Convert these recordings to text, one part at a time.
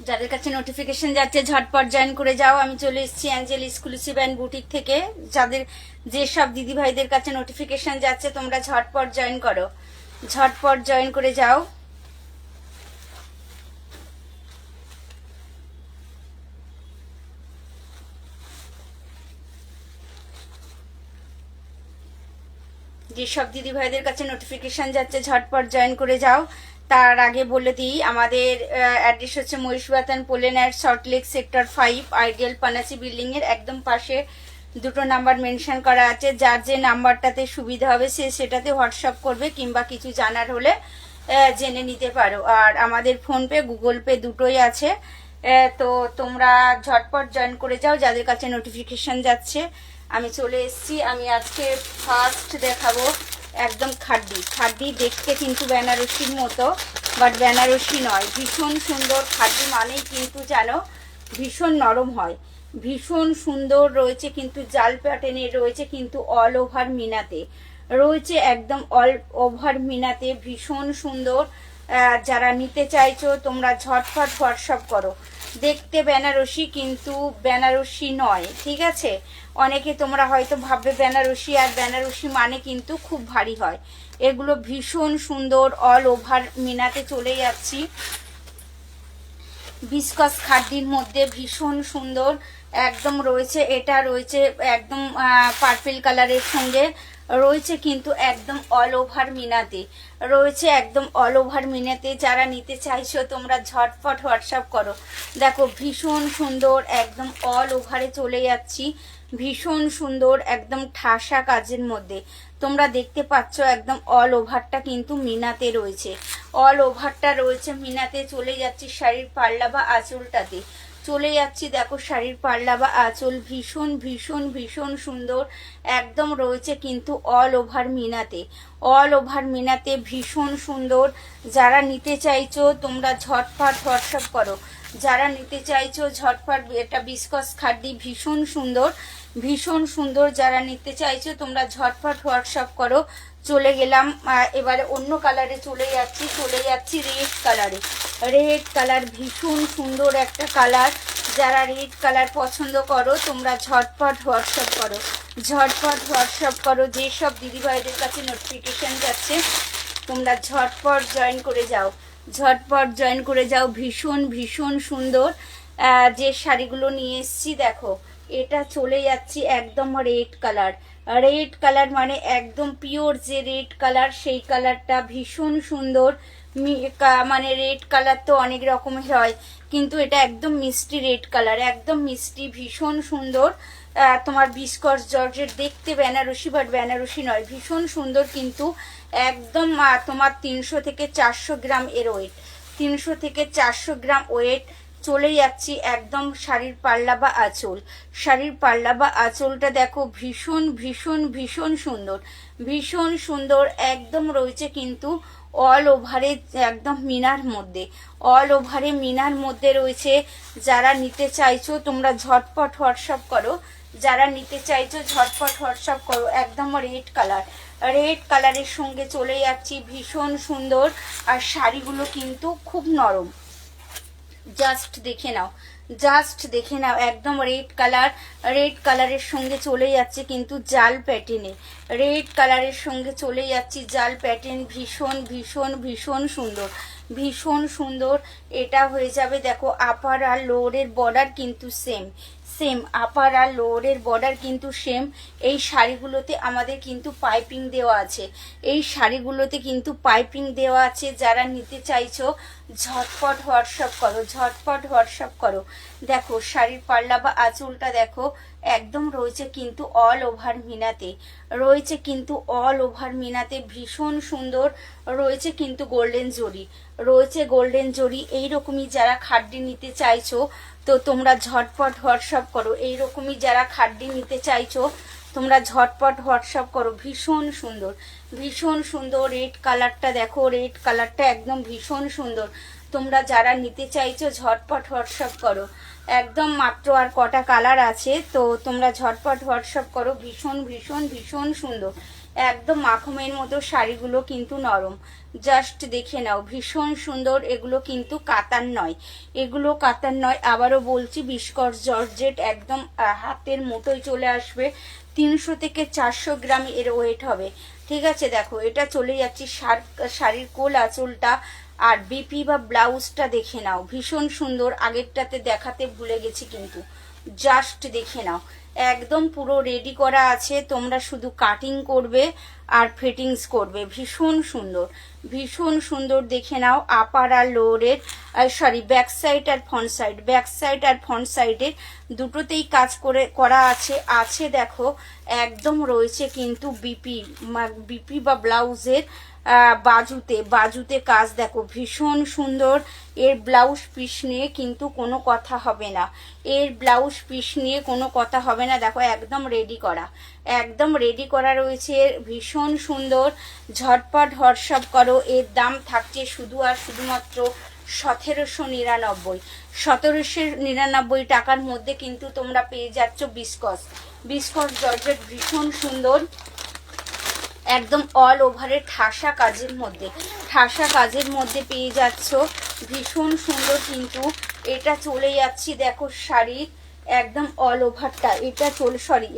যাদের কাছে নোটিফিকেশন যাচ্ছে ঝটপট জয়েন করে যাও। আমি চলে এসেছি অ্যাঞ্জেল এক্সক্লুসিভ অ্যান্ড বুটিক থেকে। যাদের যেসব দিদি ভাইদের কাছে নোটিফিকেশন যাচ্ছে তোমরা ঝটপট জয়েন করো, ঝটপট জয়েন করে যাও। যেসব দিদি ভাইদের কাছে নোটিফিকেশন যাচ্ছে ঝটপট জয়েন করে যাও। তার আগে বলে দিই, আমাদের অ্যাড্রেস হচ্ছে মহিষবাতান পোলেন অ্যাট সল্টলেক সেক্টর 5, আইডিয়াল পানাসি বিল্ডিং এর একদম পাশে দুটো নাম্বার মেনশন করা আছে। যার যে নাম্বারটাতে সুবিধা হবে সে সেটাতে হোয়াটসঅ্যাপ করবে, কিংবা কিছু জানার হলে জেনে নিতে পারো। আর আমাদের ফোনপে গুগল পে দুটোই আছে। তো তোমরা ঝটপট জয়েন করে যাও যাদের কাছে নোটিফিকেশন যাচ্ছে। আমি চলে এসেছি। আমি আজকে ফার্স্ট দেখাবো একদম খাড্ডি। খাড্ডি দেখতে কিন্তু বেনারসির মতো, বাট বেনারসি নয়। ভীষণ সুন্দর। খাড্ডি মানেই কিন্তু জানো ভীষণ নরম হয়, ভীষণ সুন্দর রয়েছে। কিন্তু জাল প্যাটার্নের রয়েছে, কিন্তু অল ওভার মিনাতে রয়েছে, একদম অল ওভার মিনাতে ভীষণ সুন্দর। যারা নিতে চাইছো তোমরা ঝটফট হোয়াটসঅ্যাপ করো। দেখতে বেনারসি কিন্তু বেনারসি নয়, ঠিক আছে? অনেকে তোমরা হয়তো ভাববে বেনারসি, আর বেনারসি মানে কিন্তু খুব ভারী হয়। এগুলো ভীষণ সুন্দর। অল ওভার মিনাতে চলে যাচ্ছি। বিস্কস খাড্ডির মধ্যে ভীষণ সুন্দর একদম রয়েছে। এটা রয়েছে একদম পার্পল কালারের সঙ্গে রয়েছে, কিন্তু একদম অল ওভার মিনাতে রয়েছে, একদম অল ওভার মিনাতে। যারা নিতে চাইছো তোমরা ঝটপট হোয়াটসঅ্যাপ করো। দেখো ভীষণ সুন্দর, একদম অল ওভারে চলে যাচ্ছি। ভীষণ সুন্দর, একদম ঠাসা কাজের মধ্যে তোমরা দেখতে পাচ্ছ। একদম অল ওভারটা কিন্তু মিনাতে রয়েছে, অল ওভারটা রয়েছে মিনাতে। চলে যাচ্ছি শাড়ির পাল্লা বা আঁচলটাতে চলে যাচ্ছি। দেখো শাড়ির পাল্লা বা আঁচল ভীষণ ভীষণ ভীষণ সুন্দর একদম রয়েছে, কিন্তু অল ওভার মিনাতে, অল ওভার মিনাতে ভীষণ সুন্দর। যারা নিতে চাইছো তোমরা ঝটপট হোয়াটসঅ্যাপ করো। যারা নিতে চাইছো ঝটপট। এটা বিস্কস খাড্ডি ভীষণ সুন্দর, ভীষণ সুন্দর। যারা নিতে চাইছো তোমরা ঝটপট হোয়াটসঅ্যাপ করো। চলে গেলাম এবারে অন্য কালারে চলে যাচ্ছি রেড কালারে। রেড কালার ভীষণ সুন্দর একটা কালার। যারা রেড কালার পছন্দ করো তোমরা ঝটপট হোয়াটসঅ্যাপ করো, ঝটপট হোয়াটসঅ্যাপ করো। যেসব দিদিভাইদের কাছে নোটিফিকেশন যাচ্ছে তোমরা ঝটপট জয়েন করে যাও, ঝটপট জয়েন করে যাও। ভীষণ ভীষণ সুন্দর যে শাড়িগুলো নিয়ে এসছি দেখো। এটা চলে যাচ্ছি একদম রেড কালার। রেড কালার মানে একদম পিওর যে রেড কালার, সেই কালারটা ভীষণ সুন্দর। মানে রেড কালার তো অনেক রকমের হয়, কিন্তু এটা একদম মিষ্টি রেড কালার, একদম মিষ্টি, ভীষণ সুন্দর। তোমার বিস্কস জর্জের দেখতে বেনারসি, বাট বেনারসি নয়। ভীষণ সুন্দর, কিন্তু একদম তোমার 300 থেকে 400 গ্রাম এর ওয়েট, 300 থেকে 400 গ্রাম ওয়েট। চলে যাচ্ছি একদম শাড়ির পাল্লা বা আঁচল। শাড়ির পাল্লা বা আঁচলটা দেখো ভীষণ ভীষণ ভীষণ সুন্দর, ভীষণ সুন্দর একদম রয়েছে, কিন্তু অল ওভারে একদম মিনার মধ্যে, অল ওভারে মিনার মধ্যে রয়েছে। যারা নিতে চাইছো তোমরা ঝটপট হোয়াটসঅ্যাপ করো। যারা নিতে চাইছো ঝটপট হোয়াটসঅ্যাপ করো। একদম রেড কালার, রেড কালারের সঙ্গে চলে যাচ্ছি ভীষণ সুন্দর। আর শাড়িগুলো কিন্তু খুব নরম। জাস্ট দেখে নাও, জাস্ট দেখে নাও। একদম রেড কালার, রেড কালারের সঙ্গে চলে যাচ্ছে কিন্তু জাল প্যাটার্নে। রেড কালারের সঙ্গে চলে যাচ্ছি জাল প্যাটার্ন। ভীষণ ভীষণ ভীষণ সুন্দর, ভীষণ সুন্দর। এটা হয়ে যাবে দেখো আপার আর লোয়ারের বর্ডার কিন্তু সেম, সেম। আপার আর লোয়ারের বর্ডার কিন্তু সেম। এই শাড়িগুলোতে আমাদের কিন্তু পাইপিং দেওয়া আছে, এই শাড়িগুলোতে কিন্তু পাইপিং দেওয়া আছে। যারা নিতে চাইছো ঝটপট হোয়াটসঅ্যাপ করো, ঝটপট হোয়াটসঅ্যাপ করো। দেখো শাড়ির পাল্লা বা আঁচলটা দেখো একদম রয়েছে কিন্তু অল ওভার মিনাতে, রয়েছে কিন্তু অল ওভার মিনাতে ভীষণ সুন্দর। রয়েছে কিন্তু গোল্ডেন জরি, রয়েছে গোল্ডেন জরি। এইরকমই যারা খাড্ডি নিতে চাইছো তো তোমরা ঝটপট হোয়াটসঅ্যাপ করো। এইরকমই যারা খাড্ডি নিতে চাইছো তোমরা ঝটপট হোয়াটসঅ্যাপ করো। ভীষণ সুন্দর, ভীষণ সুন্দর। রেড কালারটা দেখো, রেড কালারটা একদম ভীষণ সুন্দর। তোমরা যারা নিতে চাইছো ঝটপট হোয়াটসঅ্যাপ করো। একদম মাত্র আর কটা কালার আছে, তো তোমরা ঝটপট হোয়াটসঅ্যাপ করো। ভীষণ ভীষণ ভীষণ সুন্দর, একদম মাখমের মতো শাড়িগুলো কিন্তু নরম, জাস্ট দেখে নাও ভীষণ সুন্দর। এগুলো কিন্তু কাতান নয়, এগুলো কাতান নয়, আবারও বলছি বিস্কট জর্জেট, একদম হাতের মুঠোয় চলে আসবে। 300 থেকে 400 গ্রাম এর ওয়েট হবে, ঠিক আছে। দেখো এটা চলে যাচ্ছি শাড়ির কোল আঁচলটা আর বিপি বা ব্লাউজটা দেখে নাও, ভীষণ সুন্দর। আগেরটাতে দেখাতে ভুলে গেছি কিন্তু, জাস্ট দেখে নাও একদম পুরো রেডি করা আছে, তোমরা শুধু কাটিং করবে আর ফিটিংস করবে। ভীষণ সুন্দর, ভীষণ সুন্দর দেখে নাও। আপার আর লোয়ারের সরি ব্যাক সাইড আর ফ্রন্ট সাইড, ব্যাক সাইড আর ফ্রন্ট সাইডের দুটোতেই কাজ করা আছে দেখো একদম রয়েছে কিন্তু বিপি বা ব্লাউজের বাজুতে কাজ দেখো ভীষণ সুন্দর। এর ব্লাউজ পিস নিয়ে কিন্তু কোনো কথা হবে না, এর ব্লাউজ পিস নিয়ে কোনো কথা হবে না। দেখো একদম রেডি করা, একদম রেডি করা রয়েছে, ভীষণ সুন্দর। ঝটপট হোয়াটসঅ্যাপ করো। এর দাম থাকছে শুধু আর শুধুমাত্র 1799 টাকার মধ্যে কিন্তু তোমরা পেয়ে যাচ্ছ বিস্কস জর্জেট, ভীষণ সুন্দর। একদম অল ওভারে ঠাসা কাজের মধ্যে পেয়ে যাচ্ছ, ভীষণ সুন্দর। কিন্তু এটা চলে যাচ্ছি দেখো শাড়ির একদম অল ওভারটা,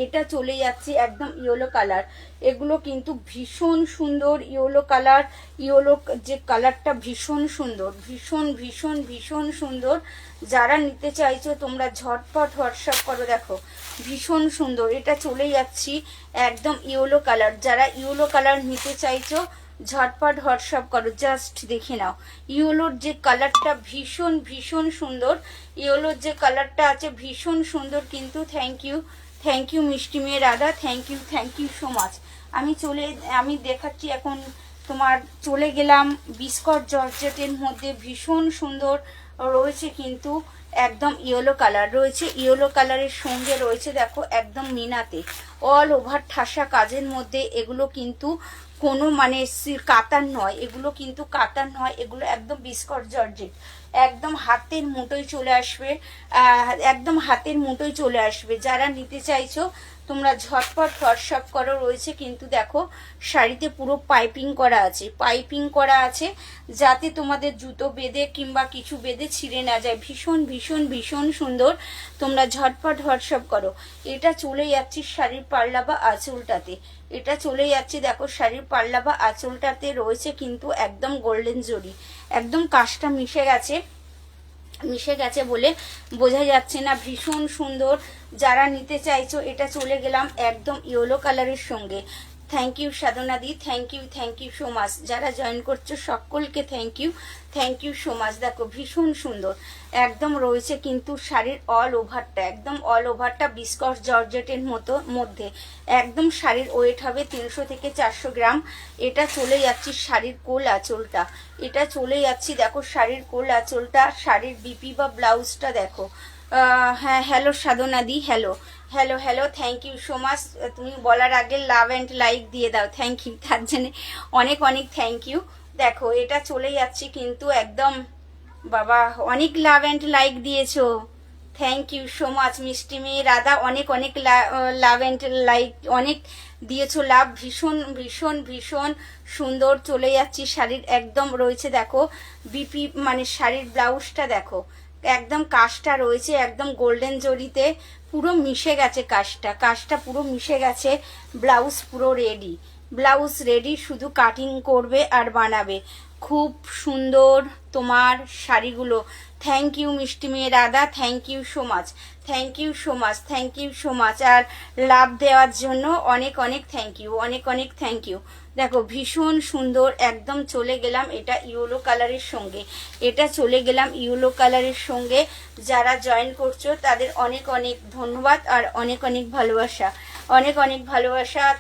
এটা চলে যাচ্ছে একদম ইয়েলো কালার। এগুলো কিন্তু ভীষণ সুন্দর ইয়েলো কালার, ইয়েলো যে কালারটা ভীষণ সুন্দর, ভীষণ ভীষণ ভীষণ সুন্দর। যারা নিতে চাইছো তোমরা ঝটপট হোয়াটসঅ্যাপ করো। দেখো ভীষণ সুন্দর, এটা চলে যাচ্ছি একদম ইয়েলো কালার। যারা ইয়েলো কালার নিতে চাইছো ঝটপট হোয়াটসঅ্যাপ করো, জাস্ট দেখে নাও। ইয়েলোর যে কালারটা ভীষণ ভীষণ সুন্দর, ইয়েলোর যে কালারটা আছে ভীষণ সুন্দর কিন্তু। থ্যাংক ইউ মিষ্টি মেয়ে Radha, thank you so much. আমি দেখাচ্ছি এখন তোমার, চলে গেলাম বিস্কট জর্জেটের মধ্যে, ভীষণ সুন্দর রয়েছে কিন্তু একদম ইয়েলো কালার রয়েছে, ইয়েলো কালারের সঙ্গে রয়েছে দেখো একদম মিনাতে অল ওভার ঠাসা কাজের মধ্যে। এগুলো কিন্তু কোনো মানে কাতার নয়, এগুলো কিন্তু কাতার নয়, এগুলো একদম বিস্কট জর্জেট, একদম হাতের মুঠোয় চলে আসবে, একদম হাতের মুঠোয় চলে আসবে। যারা নিতে চাইছো তোমরা ঝটপট হোয়াটসঅ্যাপ করো। রয়েছে কিন্তু দেখো শাড়িতে পুরো পাইপিং করা আছে যাতে তোমাদের জুতো বেঁধে কিংবা কিছু বেঁধে ছিঁড়ে না যায়। ভীষণ ভীষণ ভীষণ সুন্দর, তোমরা ঝটপট হোয়াটসঅ্যাপ করো। এটা চলে যাচ্ছি শাড়ির পাল্লা বা আঁচলটাতে, এটা চলে যাচ্ছে দেখো শাড়ির পাল্লা বা আঁচলটাতে রয়েছে কিন্তু একদম গোল্ডেন জরি, একদম কাজটা মিশে গেছে বলে বোঝা যাচ্ছে না, ভীষণ সুন্দর। যারা নিতে চাইছো এটা চলে গেলাম একদম ইয়েলো কালারের সঙ্গে। থ্যাংক ইউ সাধনাদি, থ্যাংক ইউ সো মাচ। যারা জয়েন করছো সকলকে থ্যাংক ইউ সো মাচ। দেখো ভীষণ সুন্দর একদম রয়েছে কিন্তু শাড়ির অল ওভারটা, একদম অল ওভারটা বিস্কট জর্জেটের মধ্যে। একদম শাড়ির ওয়েট হবে 300 থেকে 400 গ্রাম। এটা চলে যাচ্ছি শাড়ির কোল আঁচলটা, এটা চলে যাচ্ছি দেখো শাড়ির কোল আঁচলটা। শাড়ির বিপি বা ব্লাউজটা দেখো। হ্যাঁ হ্যালো সাধনাদি, hello thank you so much. তুমি বলার আগে লাভ অ্যান্ড লাইক দিয়ে দাও, থ্যাংক ইউ, তার জন্য অনেক থ্যাংক ইউ। দেখো এটা চলে যাচ্ছি কিন্তু একদম, বাবা অনেক লাভ অ্যান্ড লাইক দিয়েছো, থ্যাংক ইউ সো মাচ মিষ্টি মেয়ে রাধা, অনেক লাভ অ্যান্ড লাইক অনেক দিয়েছো লাভ। ভীষণ ভীষণ ভীষণ সুন্দর চলে যাচ্ছি শাড়ির একদম রয়েছে দেখো বিপি মানে শাড়ির ব্লাউজটা দেখো একদম কাজটা রয়েছে একদম গোল্ডেন জরিতে, পুরো মিশে গেছে কাজটা পুরো মিশে গেছে। ব্লাউজ রেডি, শুধু কাটিং করবে আর বানাবে। খুব সুন্দর তোমার শাড়িগুলো। থ্যাংক ইউ মিষ্টি মেয়ে Radha, thank you so much. আর লাভ দেওয়ার জন্য অনেক থ্যাংক ইউ। দেখো ভীষণ সুন্দর একদম চলে গেলাম এটা ইয়েলো কালারের সঙ্গে। যারা জয়েন করছো তাদের অনেক ধন্যবাদ আর অনেক ভালোবাসা।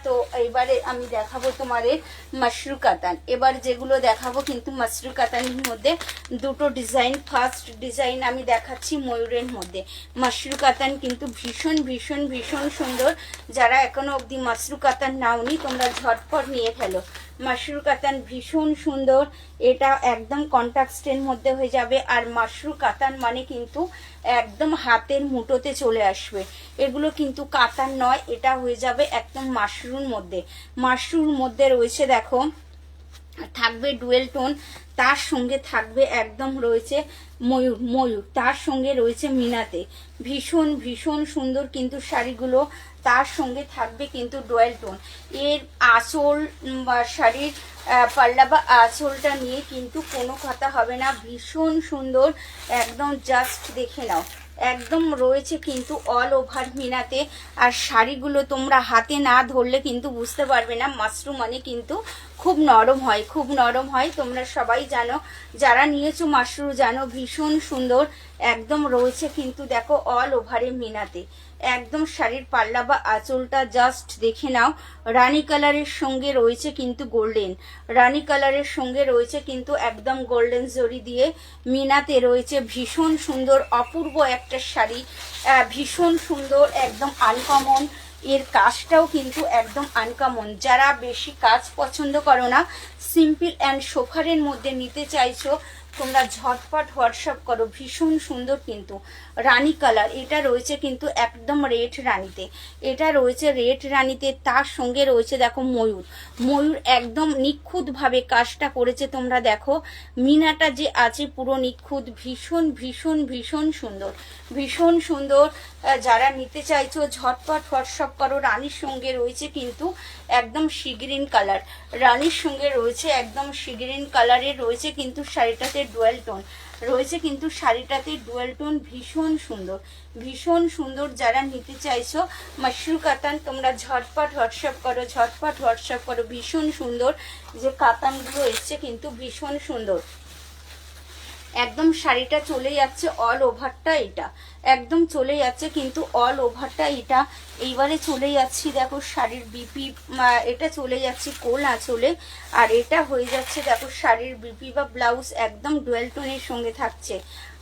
তো এবারে আমি দেখাবো তোমাদের মাশরু কাতান। এবার যেগুলো দেখাবো কিন্তু মাশরু কাতানের মধ্যে দুটো ডিজাইন। ফার্স্ট ডিজাইন আমি দেখাচ্ছি ময়ূরের মধ্যে। মাশরু কাতান কিন্তু ভীষণ ভীষণ ভীষণ সুন্দর। যারা এখনো অবধি মাশরু কাতান নাওনি তোমরা ঝটপট নিয়ে ফেলো। মাশরু কাতান ভীষণ সুন্দর, এটা একদম কন্ট্রাস্টের মধ্যে হয়ে যাবে। আর মাশরু কাতান মানে কিন্তু একদম হাতের মুঠোতে চলে আসবে। এগুলো কিন্তু কাতার নয়, এটা হয়ে যাবে একদম মাশরুর মধ্যে। মাশরুর মধ্যে রয়েছে দেখো থাকবে ডুয়েল টোন, তার সঙ্গে থাকবে একদম রয়েছে ময়ূর, তার সঙ্গে রয়েছে মিনাতে। ভীষণ ভীষণ সুন্দর কিন্তু শাড়িগুলো। তার সঙ্গে থাকবে কিন্তু ডুয়েল টোন। এর আঁচল বা শাড়ির পাল্লা বা আঁচলটা নিয়ে কিন্তু কোনো কথা হবে না। ভীষণ সুন্দর, একদম জাস্ট দেখে নাও। একদম রয়েছে কিন্তু অল ওভার মিনাতে। আর শাড়িগুলো তোমরা হাতে না ধরলে কিন্তু বুঝতে পারবে না। মাশরুম মানে কিন্তু খুব নরম হয়, খুব নরম হয়, তোমরা সবাই জানো, যারা নিয়েছো মাশরুম জানো। ভীষণ সুন্দর একদম রয়েছে কিন্তু দেখো অল ওভারে মিনাতে। একদম শাড়ির পাল্লা বা আঁচলটা জাস্ট দেখে নাও। রানী কালারের সঙ্গে রয়েছে কিন্তু গোল্ডেন, রানী কালারের সঙ্গে রয়েছে কিন্তু একদম গোল্ডেন জরি দিয়ে মিনাতে রয়েছে। ভীষণ সুন্দর অপূর্ব একটা শাড়ি, ভীষণ সুন্দর, একদম আনকমন। এর কাজটাও কিন্তু একদম আনকমন। যারা বেশি কাজ পছন্দ করো না, সিম্পল অ্যান্ড সোফারের মধ্যে নিতে চাইছো, তোমরা ঝটপট হোয়াটসঅ্যাপ করো। ভীষণ সুন্দর কিন্তু রানী কালার। এটা রয়েছে কিন্তু একদম রেড রানীতে, এটা রয়েছে রেড রানীতে। তার সঙ্গে রয়েছে দেখো ময়ূর একদম নিখুঁতভাবে কাজটা করেছে। তোমরা দেখো মিনাটা যে আছে পুরো নিখুঁত। ভীষণ ভীষণ ভীষণ সুন্দর, ভীষণ সুন্দর। যারা নিতে চাইছো ঝটপট হোয়াটসঅ্যাপ করো। রানীর সঙ্গে রয়েছে কিন্তু একদম সি গ্রিন কালার, রানীর সঙ্গে রয়েছে একদম সি গ্রিন কালারের রয়েছে কিন্তু শাড়িটাতে ডুয়েল টোন রয়েছে কিন্তু শাড়িটাতে ডুয়েল টোন। ভীষণ সুন্দর, ভীষণ সুন্দর। যারা নিতে চাইছো মাশরু কাতান, তোমরা ঝটপট হোয়াটসঅ্যাপ করো, ঝটপট হোয়াটসঅ্যাপ করো। ভীষণ সুন্দর যে কাতানগুলো এসছে কিন্তু ভীষণ সুন্দর। একদম শাড়িটা চলে যাচ্ছে অল ওভারটা, এটা একদম চলে যাচ্ছে কিন্তু অল ওভারটা এটা। এইবারে চলে যাচ্ছি দেখো শাড়ির বিপি, এটা চলে যাচ্ছে কোল আঁচলে। আর এটা হয়ে যাচ্ছে দেখো শাড়ির বিপি বা ব্লাউজ একদম ডুয়েল টোনের সঙ্গে থাকছে।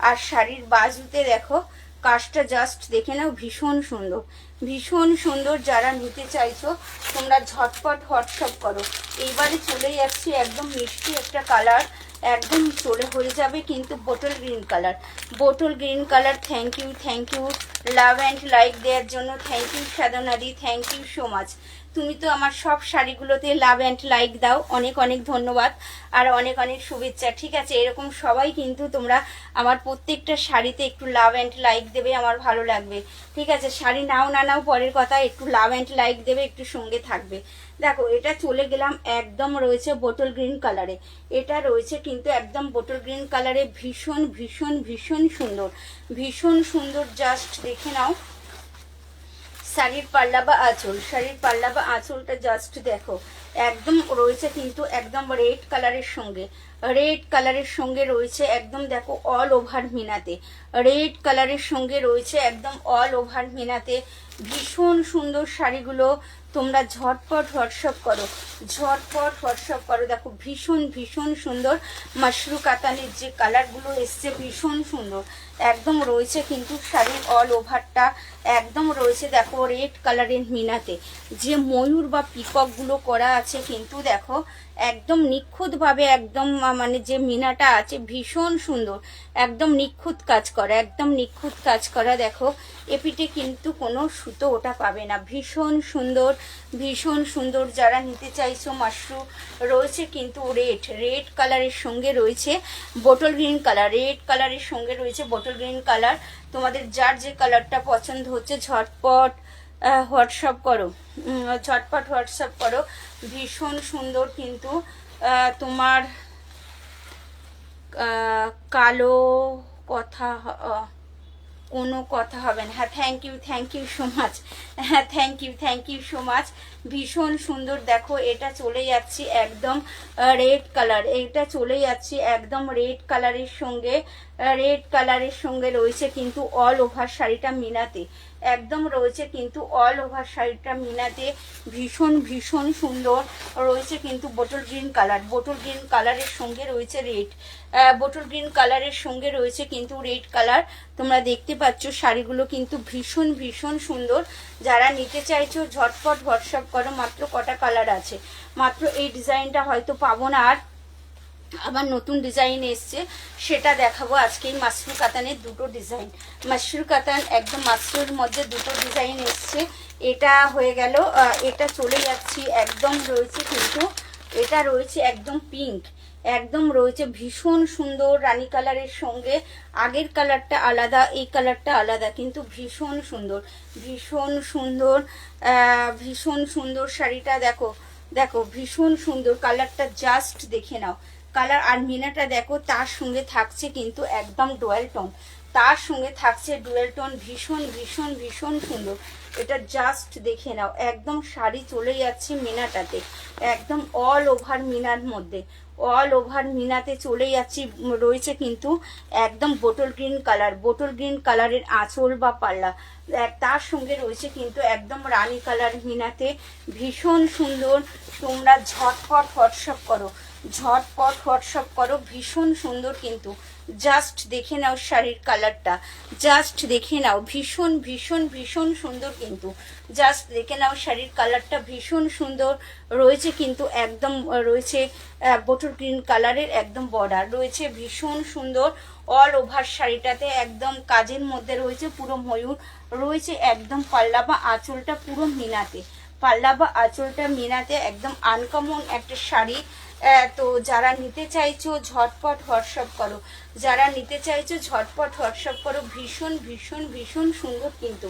আর শাড়ির বাজুতে দেখো কাজটা জাস্ট দেখে নাও। ভীষণ সুন্দর, ভীষণ সুন্দর। যারা নিতে চাইছো তোমরা ঝটপট হোয়াটসঅ্যাপ করো। এইবারে চলে যাচ্ছি একদম মিষ্টি একটা কালার, একদম চলে হয়ে যাবে কিন্তু bottle green colour, bottle green colour. Thank you, thank you love and like দেওয়ার জন্য। থ্যাংক ইউ সাধনাদি, থ্যাংক ইউ সো মাচ। তুমি তো আমার সব শাড়িগুলোতে লাভ অ্যান্ড লাইক দাও, অনেক অনেক ধন্যবাদ আর অনেক অনেক শুভেচ্ছা। ঠিক আছে, এরকম সবাই কিন্তু তোমরা আমার প্রত্যেকটা শাড়িতে একটু লাভ অ্যান্ড লাইক দেবে, আমার ভালো লাগবে। ঠিক আছে, শাড়ি নাও না নাও পরের কথা, একটু লাভ অ্যান্ড লাইক দেবে, একটু সঙ্গে থাকবে। দেখো এটা চলে গেলাম একদম রয়েছে বোটল গ্রিন কালারে, এটা রয়েছে কিন্তু একদম বোটল গ্রিন কালারে। ভীষণ ভীষণ ভীষণ সুন্দর, ভীষণ সুন্দর। জাস্ট দেখে নাও শাড়ির পাল্লা বা আঁচল, শাড়ির পাল্লা বা আঁচলটা জাস্ট দেখো। একদম রয়েছে কিন্তু একদম রেড কালারের সঙ্গে, রেড কালারের সঙ্গে রয়েছে একদম দেখো অল ওভার মিনাতে, রেড কালারের সঙ্গে রয়েছে একদম অল ওভার মিনাতে। ভীষণ সুন্দর শাড়িগুলো। তোমরা ঝটপট হোয়াটসঅ্যাপ করো, ঝটপট হোয়াটসঅ্যাপ করো। দেখো ভীষণ ভীষণ সুন্দর মাশরু কাতানের যে কালারগুলো এসছে ভীষণ সুন্দর। একদম রয়েছে কিন্তু শাড়ির অল ওভারটা একদম রয়েছে দেখো রেড কালারের মিনাতে। যে ময়ূর বা পিককগুলো করা আছে কিন্তু দেখো একদম নিখুঁতভাবে, একদম মানে যে মিনাটা আছে ভীষণ সুন্দর, একদম নিখুঁত কাজ করা, একদম নিখুঁত কাজ করা। দেখো এপিটে কিন্তু কোনো সুতো ওটা পাবে না। ভীষণ সুন্দর, ভীষণ সুন্দর। যারা নিতে চাইছো মাশরু রয়েছে কিন্তু রেড, রেড কালারের সঙ্গে রয়েছে বোটল গ্রিন কালার, রেড কালারের সঙ্গে রয়েছে বোটল গ্রিন কালার। তোমাদের যার যে কালারটা পছন্দ হচ্ছে ঝটপট হোয়াটসঅ্যাপ করো, ঝটপট হোয়াটসঅ্যাপ করো। ভীষণ সুন্দর কিন্তু তোমার কালো কথা কোনো কথা হবে না। হ্যাঁ থ্যাংক ইউ সো মাচ, হ্যাঁ থ্যাংক ইউ সো মাচ। ভীষণ সুন্দর। দেখো এটা চলে যাচ্ছি একদম রেড কালার, এটা চলে যাচ্ছি একদম রেড কালারের সঙ্গে, রেড কালারের সঙ্গে রয়েছে কিন্তু অল ওভার শাড়িটা মিনাতে, একদম রয়েছে কিন্তু অল ওভার শাড়িটা মিনাতে। ভীষণ ভীষণ সুন্দর রয়েছে কিন্তু bottle green colour, bottle green কালারের সঙ্গে রয়েছে রেড, বোটল গ্রিন কালারের সঙ্গে রয়েছে কিন্তু রেড কালার। তোমরা দেখতে পাচ্ছ শাড়িগুলো কিন্তু ভীষণ ভীষণ সুন্দর। যারা নিতে চাইছো ঝটপট হোয়াটসঅ্যাপ করো। মাত্র কটা কালার আছে, মাত্র এই ডিজাইনটা হয়তো পাবো না আর, আবার নতুন ডিজাইন এসছে, সেটা দেখাবো আজকে। মাশরু কাতানের দুটো ডিজাইন, মাশরু কাতান একদম মাশরুর মধ্যে দুটো ডিজাইন এসছে। এটা হয়ে গেল, এটা চলে যাচ্ছি একদম রয়েছে কিন্তু এটা রয়েছে একদম পিঙ্ক, একদম রয়েছে ভীষণ সুন্দর রানী কালারের সঙ্গে। আগের কালারটা আলাদা, এই কালারটা আলাদা, কিন্তু ভীষণ সুন্দর, ভীষণ সুন্দর, ভীষণ সুন্দর শাড়িটা। দেখো দেখো ভীষণ সুন্দর কালারটা, জাস্ট দেখে নাও কালার। আর মিনাটা দেখো, তার সঙ্গে থাকছে কিন্তু একদম ডুয়াল টোন, তার সঙ্গে থাকছে ডুয়াল টোন, ভীষণ ভীষণ ভীষণ সুন্দর। এটা জাস্ট দেখে নাও, একদম শাড়ি চলে যাচ্ছে মিনাটাতে, একদম অল ওভার মিনার মধ্যে, অল ওভার মিনাতে চলে যাচ্ছি। রয়েছে কিন্তু একদম bottle green colour, bottle green কালারের আঁচল বা পাল্লা, তার সঙ্গে রয়েছে কিন্তু একদম রানী কালার মিনাতে, ভীষণ সুন্দর। তোমরা ঝটপট হোয়াটসঅ্যাপ করো, ঝটপট হোয়াটসঅ্যাপ করো, ভীষণ সুন্দর কিন্তু। জাস্ট দেখে নাও শাড়ির কালারটা, জাস্ট দেখে নাও, ভীষণ ভীষণ ভীষণ সুন্দর কিন্তু। জাস্ট দেখে নাও শাড়ির কালারটা, ভীষণ সুন্দর রয়েছে কিন্তু একদম রয়েছে বটল গ্রিন কালারের একদম বর্ডার রয়েছে, ভীষণ সুন্দর। অল ওভার শাড়িটাতে একদম কাজের মধ্যে রয়েছে পুরো ময়ূর, রয়েছে একদম পাল্লা বা আঁচলটা পুরো মিনাতে, পাল্লা বা আঁচলটা মিনাতে, একদম আনকমন একটা শাড়ি। তো যারা নিতে চাইছো ঝটপট হোয়াটসঅ্যাপ করো, যারা নিতে চাইছো ঝটপট হোয়াটসঅ্যাপ করো, ভীষণ ভীষণ ভীষণ সুন্দর কিন্তু।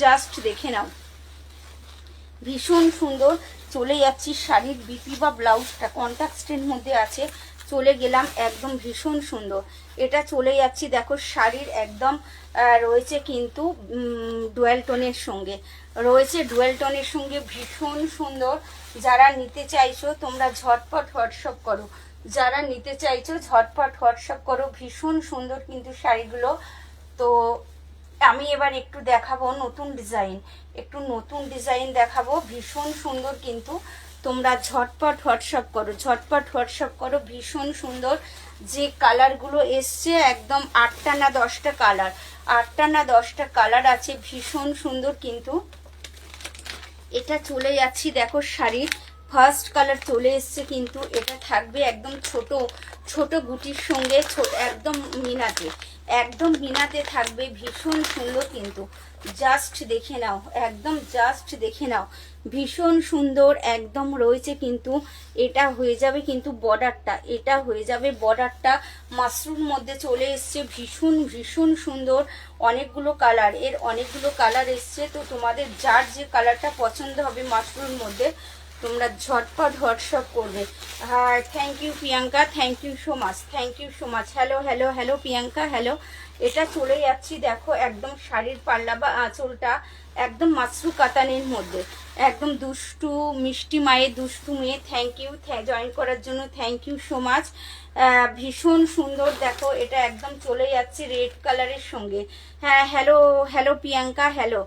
জাস্ট দেখে নাও, ভীষণ সুন্দর। চলে যাচ্ছি শাড়ির বিপি বা ব্লাউজটা কন্ট্রাস্টের মধ্যে আছে, চলে গেলাম একদম ভীষণ সুন্দর। এটা চলে যাচ্ছি দেখো শাড়ির একদম রয়েছে কিন্তু ডুয়াল টোনের সঙ্গে, রয়েছে ডুয়াল টোনের সঙ্গে, ভীষণ সুন্দর। যারা নিতে চাইছো তোমরা ঝটপট হোয়াটসঅ্যাপ করো, যারা নিতে চাইছো ঝটপট হোয়াটসঅ্যাপ করো, ভীষণ সুন্দর কিন্তু শাড়িগুলো। তো আমি এবার একটু দেখাবো নতুন ডিজাইন, একটু নতুন ডিজাইন দেখাবো, ভীষণ সুন্দর কিন্তু। তোমরা ঝটপট হোয়াটসঅ্যাপ করো, ঝটপট হোয়াটসঅ্যাপ করো, ভীষণ সুন্দর। যে কালারগুলো এসছে একদম 8টা না 10টা কালার, 8টা না 10টা কালার আছে, ভীষণ সুন্দর কিন্তু। এটা চলে যাচ্ছি দেখো শাড়ির ফার্স্ট কালার চলে এসছে কিন্তু। এটা থাকবে একদম ছোট ছোট গুটির সঙ্গে, ছোট একদম মিনাতে, একদম মিনাতে থাকবে, ভীষণ সুন্দর কিন্তু। জাস্ট দেখে নাও, একদম জাস্ট দেখে নাও, ভীষণ সুন্দর একদম রয়েছে কিন্তু। এটা হয়ে যাবে কিন্তু বর্ডারটা, এটা হয়ে যাবে বর্ডারটা, মাশরুর মধ্যে চলে এসছে, ভীষণ ভীষণ সুন্দর। অনেকগুলো কালার, এর অনেকগুলো কালার এসছে। তো তোমাদের যার যে কালারটা পছন্দ হবে মাশরুর মধ্যে তোমরা ঝটপট হোয়াটসঅ্যাপ করবে। হ্যাঁ, thank you Priyanka, thank you so much, thank you so much. Hello hello hello Priyanka, hello. এটা চলে যাচ্ছি দেখো একদম শাড়ির পাল্লা বা আঁচলটা একদম মাশরু কাতানের মধ্যে, একদম দুষ্টু মিষ্টি মায়ের দুষ্টু মেয়ে। থ্যাংক ইউ জয়েন করার জন্য, থ্যাংক ইউ সো মাচ। ভীষণ সুন্দর দেখো, এটা একদম চলে যাচ্ছে রেড কালারের সঙ্গে। হ্যাঁ, hello hello Priyanka, hello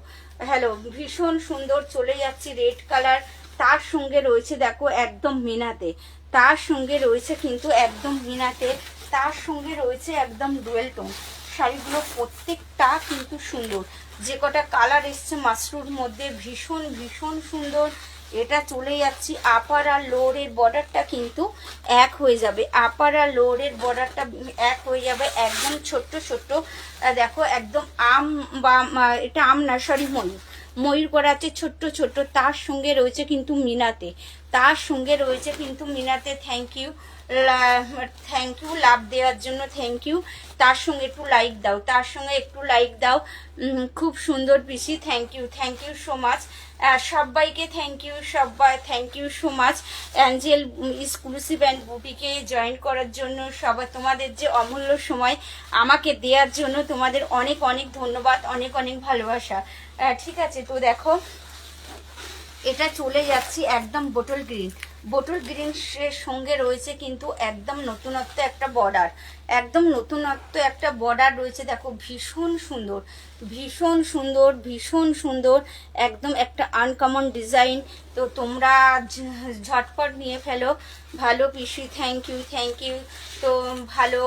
hello, ভীষণ সুন্দর চলে যাচ্ছে রেড কালার। তার সঙ্গে রয়েছে দেখো একদম মিনাতে, তার সঙ্গে রয়েছে কিন্তু একদম মিনাতে, তার সঙ্গে রয়েছে একদম ডুয়েল টোন। শাড়িগুলো প্রত্যেকটা কিন্তু সুন্দর, যে কটা কালার এসছে মাশরুর মধ্যে ভীষণ ভীষণ সুন্দর। এটা চলে যাচ্ছি আপার আর লোয়ারের বর্ডারটা কিন্তু এক হয়ে যাবে, আপার আর লোয়ারের বর্ডারটা এক হয়ে যাবে, একদম ছোট্ট ছোট্ট। দেখো একদম আম বা এটা আম না, সরি ময়ূর, ময়ূর করা আছে ছোট্ট ছোট্ট। তার সঙ্গে রয়েছে কিন্তু মিনাতে, তার সঙ্গে রয়েছে কিন্তু মিনাতে। Thank you, thank you love দেওয়ার জন্য, থ্যাংক ইউ। তার সঙ্গে একটু লাইক দাও, তার সঙ্গে একটু লাইক দাও। খুব সুন্দর পিসি, থ্যাংক ইউ সো মাচ। সবাইকে থ্যাংক ইউ, সবাই thank you so much. Angel exclusive and বুটিকে জয়েন করার জন্য সবাই, তোমাদের যে অমূল্য সময় আমাকে দেওয়ার জন্য তোমাদের অনেক অনেক ধন্যবাদ, অনেক অনেক ভালোবাসা। ঠিক আছে, তো দেখো এটা চলে যাচ্ছি একদম বোটল গ্রিন, বোটল গ্রিনের সঙ্গে রয়েছে কিন্তু একদম নতুনত্ব একটা বর্ডার, একদম নতুনত্ব একটা বর্ডার রয়েছে। দেখো ভীষণ সুন্দর, ভীষণ সুন্দর, ভীষণ সুন্দর, একদম একটা আনকমন ডিজাইন। তো তোমরা ঝটপট নিয়ে ফেলো। ভালো পিসি, থ্যাংক ইউ, থ্যাংক ইউ। তো ভালো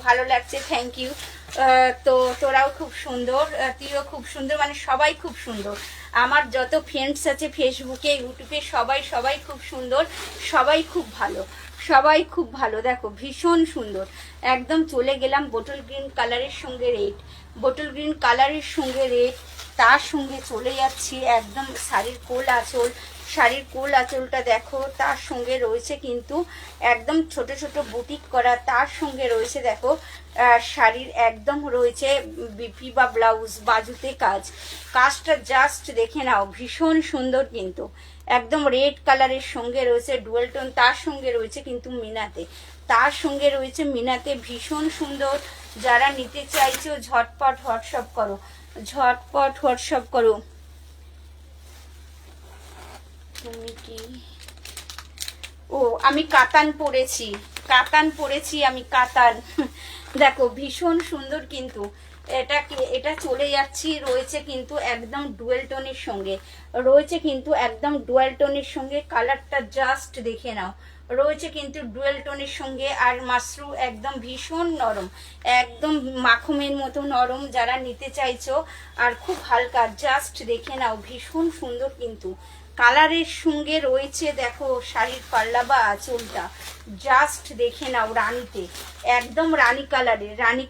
ভালো লাগছে, থ্যাংক ইউ। তো তোরাও খুব সুন্দর, তুইও খুব সুন্দর, মানে সবাই খুব সুন্দর। আমার যত ফ্রেন্ডস আছে ফেসবুকে ইউটিউবে সবাই সবাই খুব সুন্দর, সবাই খুব ভালো, সবাই খুব ভালো। দেখো ভীষণ সুন্দর, একদম চলে গেলাম বোটল গ্রিন কালারের সঙ্গে রেড, বোটল গ্রিন কালারের সঙ্গে রেড, তার সঙ্গে চলে যাচ্ছি একদম শাড়ির কোল আঁচল। শাড়ির কোল আঁচলটা দেখো, তার সঙ্গে রয়েছে কিন্তু একদম ছোট ছোট বুটিক করা, তার সঙ্গে রয়েছে দেখো শাড়ির একদম রয়েছে বিপি বা ব্লাউজ বাজুতে কাজ। কাজটা জাস্ট দেখে নাও, ভীষণ সুন্দর কিন্তু একদম রেড কালারের সঙ্গে রয়েছে ডুয়েল টোন, তার সঙ্গে রয়েছে কিন্তু মিনাতে, তার সঙ্গে রয়েছে মিনাতে, ভীষণ সুন্দর। যারা নিতে চাইছো ঝটপট হোয়াটসঅ্যাপ করো, ঝটপট হোয়াটসঅ্যাপ করো। তুমি কি ও আমি কাতান পরেছি, কাতান পরেছি আমি, কাতান। দেখো ভীষণ সুন্দর কিন্তু এটা চলে যাচ্ছি রয়েছে কিন্তু একদম ডুয়েল টোনের সঙ্গে, রয়েছে কিন্তু একদম ডুয়েল টোনের সঙ্গে। কালারটা জাস্ট দেখে নাও, রয়েছে কিন্তু ডুয়েল টোনের সঙ্গে। আর মাশরু একদম ভীষণ নরম, একদম মাখনের মতো নরম। যারা নিতে চাইছো আর খুব হালকা, জাস্ট দেখে নাও, ভীষণ সুন্দর কিন্তু কালারের সঙ্গে রয়েছে দেখো শাড়ির পাল্লা বা আঁচলটা, জাস্ট দেখে নাও রানীতে, একদম রানী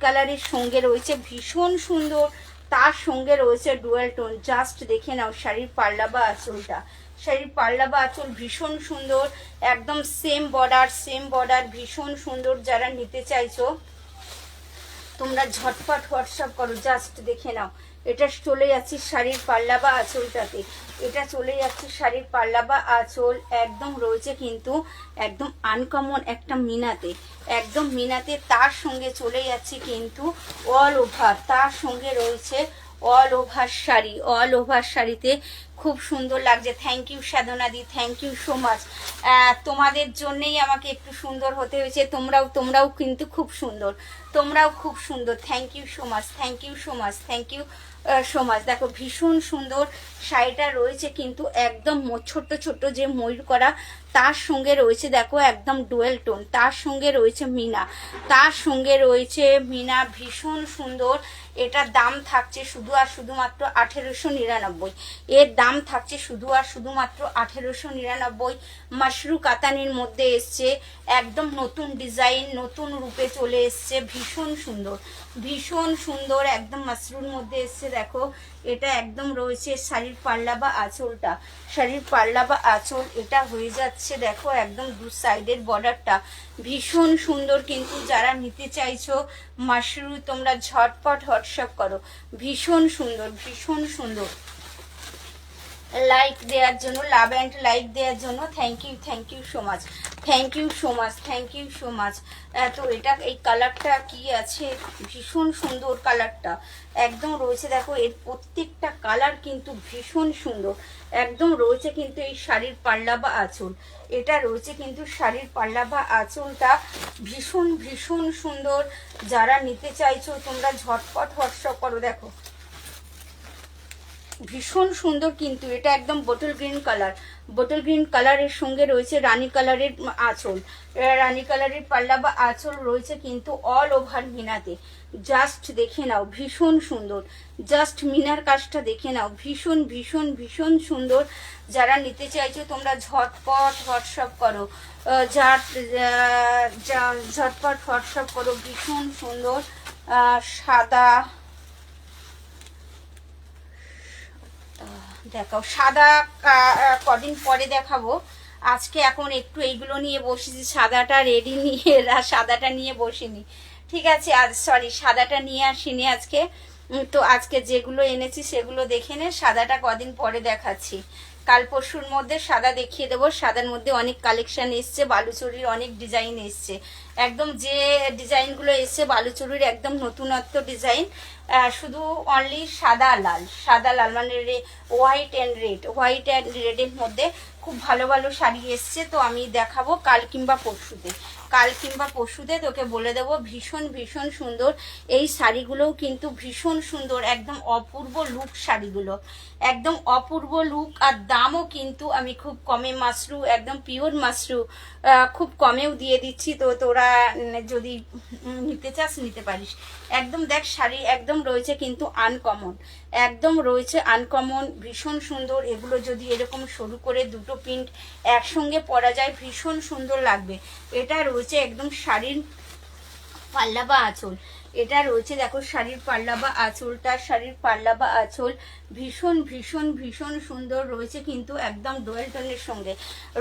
কালারের সঙ্গে রয়েছে ভীষণ সুন্দর, তার সঙ্গে রয়েছে ডুয়েল টোন। জাস্ট দেখে নাও শাড়ির পাল্লা বা আঁচলটা, শাড়ির পাল্লা বা আঁচল ভীষণ সুন্দর, একদম সেম বর্ডার ভীষণ সুন্দর। যারা নিতে চাইছো তোমরা ঝটপট হোয়াটসঅ্যাপ করো, জাস্ট দেখে নাও। এটা চলে যাচ্ছে শাড়ির পাল্লা বা আঁচলটাতে, এটা চলে যাচ্ছে শাড়ির পাল্লা বা আঁচল, একদম রয়েছে কিন্তু একদম আনকমন একটা মিনাতে, একদম মিনাতে। তার সঙ্গে চলে যাচ্ছে কিন্তু অল ওভার, তার সঙ্গে রয়েছে all over sari, all over শাড়িতে খুব সুন্দর লাগছে। থ্যাংক ইউ সাধনা দি, থ্যাংক ইউ সো মাচ। তোমাদের জন্যেই আমাকে একটু সুন্দর হতে হয়েছে। তোমরাও কিন্তু খুব সুন্দর, তোমরাও খুব সুন্দর। Thank you so much, thank you so much, thank you so much. দেখো ভীষণ সুন্দর শাড়িটা রয়েছে কিন্তু একদম ছোট্ট ছোট্ট যে ময়ূর করা, তার সঙ্গে রয়েছে দেখো একদম ডুয়েল টোন, তার সঙ্গে রয়েছে মিনা, তার সঙ্গে রয়েছে মিনা, ভীষণ সুন্দর। এটার দাম থাকছে শুধু আর শুধুমাত্র 1899, এর দাম থাকছে শুধু আর শুধুমাত্র 1899। মাশরু কাতানের মধ্যে এসছে, একদম নতুন ডিজাইন, নতুন রূপে চলে এসছে, ভীষণ সুন্দর, ভীষণ সুন্দর, একদম মাশরুর মধ্যে এসছে। দেখো এটা একদম রয়েছে শাড়ির পাল্লা বা আঁচলটা, শাড়ির পাল্লা বা আঁচল এটা হয়ে যাচ্ছে দেখো একদম দু সাইডের বর্ডারটা, ভীষণ সুন্দর কিন্তু। যারা নিতে চাইছো মাশরু তোমরা ঝটপট হোয়াটসঅ্যাপ করো, ভীষণ সুন্দর, ভীষণ সুন্দর। লাইক দেওয়ার জন্য, লাভ অ্যান্ড লাইক দেওয়ার জন্য thank you so much, thank you so much, thank you so much. তো এটা এই কালারটা কি আছে, ভীষণ সুন্দর কালারটা, একদম রয়েছে দেখো এর প্রত্যেকটা কালার কিন্তু ভীষণ সুন্দর, একদম রয়েছে কিন্তু এই শাড়ির পাল্লা বা আঁচল, এটা রয়েছে কিন্তু শাড়ির পাল্লা বা আঁচলটা ভীষণ ভীষণ সুন্দর। যারা নিতে চাইছো তোমরা ঝটপট হোয়াটসঅ্যাপ করো। দেখো ভীষণ সুন্দর কিন্তু এটা একদম bottle green colour, bottle green কালারের সঙ্গে রয়েছে রানী কালারের আঁচল, রানী কালারের পাল্লা বা আঁচল রয়েছে কিন্তু অল ওভার মিনাতে। জাস্ট দেখে নাও ভীষণ সুন্দর, জাস্ট মিনার কাজটা দেখে নাও, ভীষণ ভীষণ ভীষণ সুন্দর। যারা নিতে চাইছো তোমরা ঝটপট হোয়াটসঅ্যাপ করো, ঝটপট হোয়াটসঅ্যাপ করো, ভীষণ সুন্দর। সাদা দেখাও, সাদা কদিন পরে দেখাবো, আজকে এখন একটু এইগুলো নিয়ে বসেছি, সাদাটা রেডি নিয়ে সাদাটা নিয়ে বসিনি, ঠিক আছে। আজ সরি সাদাটা নিয়ে আসিনি আজকে, তো আজকে যেগুলো এনেছি সেগুলো দেখে নে, সাদাটা কদিন পরে দেখাচ্ছি। কাল পরশুর মধ্যে সাদা দেখিয়ে দেবো। সাদার মধ্যে অনেক কালেকশন এসছে, বালুচুরির অনেক ডিজাইন এসছে, একদম যে ডিজাইনগুলো এসছে বালুচুরির একদম নতুনত্ব ডিজাইন, শুধু অনলি সাদা লাল মানে white and red, white and রেডের মধ্যে খুব ভালো ভালো শাড়ি এসছে। তো আমি দেখাবো কাল কিংবা পরশুতে, তোকে বলে দেবো। ভীষণ ভীষণ সুন্দর এই শাড়িগুলোও কিন্তু ভীষণ সুন্দর, একদম অপূর্ব লুক শাড়িগুলো, একদম অপূর্ব লুক। আর দামও কিন্তু আমি খুব কমে, মাশরু একদম পিওর মাশরু খুব কমেও দিয়ে দিচ্ছি। তো তোরা যদি নিতে চাস নিতে পারিস। একদম দেখ শাড়ি একদম রয়েছে কিন্তু আনকমন, একদম রয়েছে আনকমন, ভীষণ সুন্দর। এগুলো যদি এরকম সরু করে দুটো প্রিন্ট একসঙ্গে পরা যায় ভীষণ সুন্দর লাগবে। এটা রয়েছে একদম শাড়ির পাল্লা বা আঁচল, এটা রয়েছে দেখো শাড়ির পাল্লা বা আঁচলটা, শাড়ির পাল্লা বা আঁচল ভীষণ ভীষণ ভীষণ সুন্দর রয়েছে কিন্তু একদম ডুয়েল টোনের সঙ্গে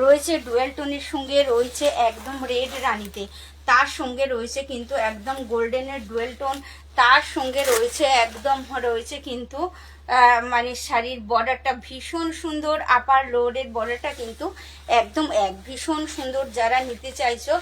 রয়েছে, ডুয়েল টোনের সঙ্গে রয়েছে একদম রেড রানীতে, তার সঙ্গে রয়েছে কিন্তু একদম গোল্ডেনের ডুয়েল টোন, তার সঙ্গে রয়েছে একদম রয়েছে কিন্তু মানে শাড়ির বর্ডারটা ভীষণ সুন্দর, আপার লোডের বর্ডারটা কিন্তু একদম ভীষণ সুন্দর। যারা নিতে চাইছো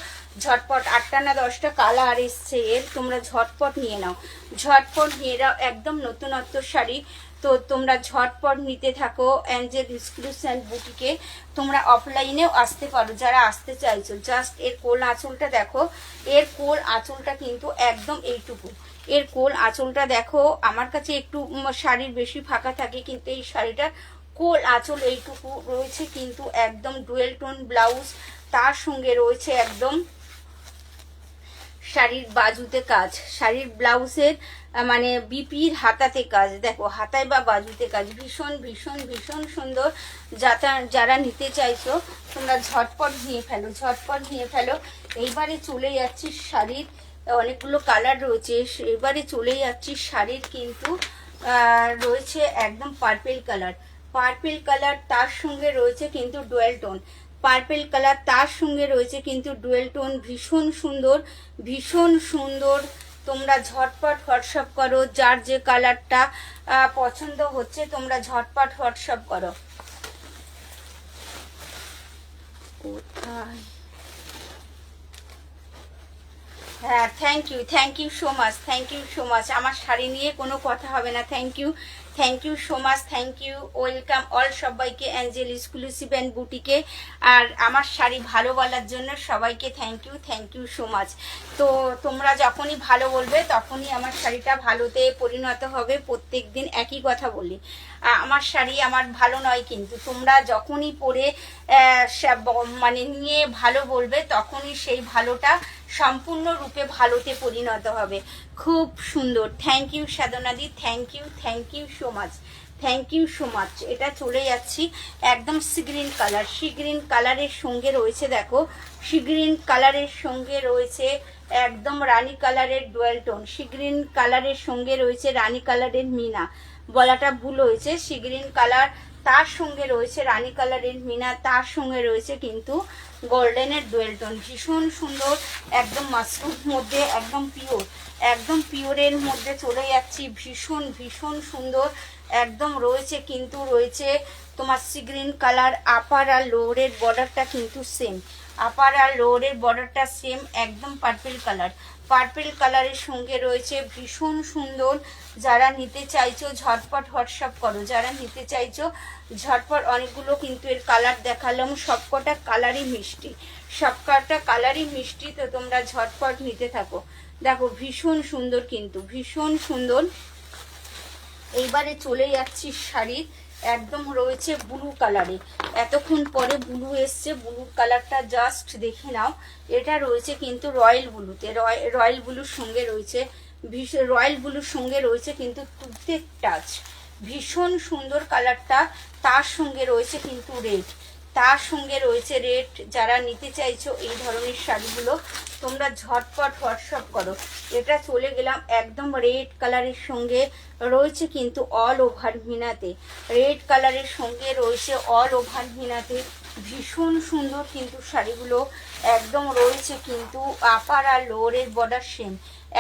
ঝটপট 8টা না 10টা কালার এসছে এর, তোমরা ঝটপট নিয়ে নাও, ঝটপট নিয়ে নাও, একদম নতুনত্ব শাড়ি। তো তোমরা ঝটপট নিতে থাকো অ্যাঞ্জেল এক্সক্লুসিভ বুটিকে। তোমরা অফলাইনেও আসতে পারো যারা আসতে চাইছো। জাস্ট এর কোল আঁচলটা দেখো, এর কোল আঁচলটা কিন্তু একদম এইটুকু, এর কোল আঁচলটা দেখো। আমার কাছে একটু শাড়ির বেশি ফাঁকা থাকে কিন্তু এই শাড়িটার কোল আঁচল এইটুকু রয়েছে কিন্তু একদম ডুয়েল টোন ব্লাউজ, তার সঙ্গে রয়েছে একদম শাড়ির বাজুতে কাজ, শাড়ির ব্লাউজের মানে বিপির হাতাতে কাজ, দেখো হাতায় বা বাজুতে কাজ ভীষণ ভীষণ ভীষণ সুন্দর। যারা নিতে চাইছো তোমরা ঝটপট নিয়ে ফেলো, ঝটপট নিয়ে ফেলো। এইবারে চলে যাচ্ছি শাড়ির, অনেকগুলো কালার রয়েছে, এবারে চলে যাচ্ছি শাড়ির কিন্তু রয়েছে একদম পার্পেল কালার, পার্পেল কালার তার সঙ্গে রয়েছে কিন্তু ডুয়েল টোন, পার্পেল কালার তার সঙ্গে রয়েছে কিন্তু ডুয়েল টোন ভীষণ সুন্দর, ভীষণ সুন্দর। তোমরা ঝটপট হোয়াটসঅ্যাপ করো, যার যে কালারটা পছন্দ হচ্ছে তোমরা ঝটপট হোয়াটসঅ্যাপ করো। কোথায়? হ্যাঁ, thank you so much, thank you so much. আমার শাড়ি নিয়ে কোনো কথা হবে না। Thank you so much, thank you, welcome all সবাইকে অ্যাঞ্জেল এক্সক্লুসিভ অ্যান্ড বুটিকে। আর আমার শাড়ি ভালো বলার জন্য সবাইকে থ্যাংক ইউ সো মাচ। তো তোমরা যখনই ভালো বলবে তখনই আমার শাড়িটা ভালোতে পরিণত হবে। প্রত্যেক দিন একই কথা বলি, আমার শাড়ি আমার ভালো নয়, কিন্তু তোমরা যখনই পরে মানে নিয়ে ভালো বলবে তখনই সেই ভালোটা সম্পূর্ণরূপে ভালোতে পরিণত হবে। খুব সুন্দর, থ্যাংক ইউ সাধনাদি, thank you so much, thank you so much. এটা চলে যাচ্ছি একদম sea green colour, sea green কালারের সঙ্গে রয়েছে দেখো, সি গ্রিন কালারের সঙ্গে রয়েছে একদম রানী কালারের ডুয়েল টোন, সি গ্রিন কালারের সঙ্গে রয়েছে রানী কালারের মিনা, বলাটা ভুল হয়েছে, সি গ্রিন কালার তার সঙ্গে রয়েছে রানী কালারের মিনা, তার সঙ্গে রয়েছে কিন্তু গোল্ডেনের ডুয়েল টোন ভীষণ সুন্দর, একদম মাশরুম মধ্যে একদম পিওর, একদম পিওরের মধ্যে চলে যাচ্ছি ভীষণ ভীষণ সুন্দর। একদম রয়েছে কিন্তু রয়েছে তোমার সি গ্রিন কালার, আপার আর লোয়ারের বর্ডারটা কিন্তু সেম, আপার আর লোয়ারের বর্ডারটা সেম, একদম পার্পেল কালার, পার্পেল কালারের সঙ্গে রয়েছে ভীষণ সুন্দর। যারা নিতে চাইছো ঝটপট হোয়াটসঅ্যাপ করো, যারা নিতে চাইছো ঝটপট। অনেকগুলো কিন্তু এর কালার দেখালাম, সবকটা কালারই মিষ্টি, সবকটা কালারই মিষ্টি। তো তোমরা ঝটপট নিতে থাকো। দেখো ভীষণ সুন্দর কিন্তু ভীষণ সুন্দর। এইবারে চলে যাচ্ছি শাড়ির একদম রয়েছে ব্লু কালারে, এতক্ষণ পরে ব্লু এসছে, ব্লু কালারটা জাস্ট দেখে নাও। এটা রয়েছে কিন্তু রয়্যাল ব্লুতে, রয়্যাল ব্লুর সঙ্গে রয়েছে রয়্যাল ব্লুর সঙ্গে রয়েছে কিন্তু তুতে টাচ, ভীষণ সুন্দর কালারটা। তার সঙ্গে রয়েছে কিন্তু রেড, তার সঙ্গে রয়েছে রেড। যারা নিতে চাইছো এই ধরনের শাড়িগুলো তোমরা ঝটপট হোয়াটসঅ্যাপ করো। এটা চলে গেলাম একদম রেড কালারের সঙ্গে রয়েছে কিন্তু অল ওভার মিনাতে, রেড কালারের সঙ্গে রয়েছে অল ওভার মিনাতে ভীষণ সুন্দর কিন্তু শাড়িগুলো। একদম রয়েছে কিন্তু আপার আর লোয়ারের বর্ডার সেম,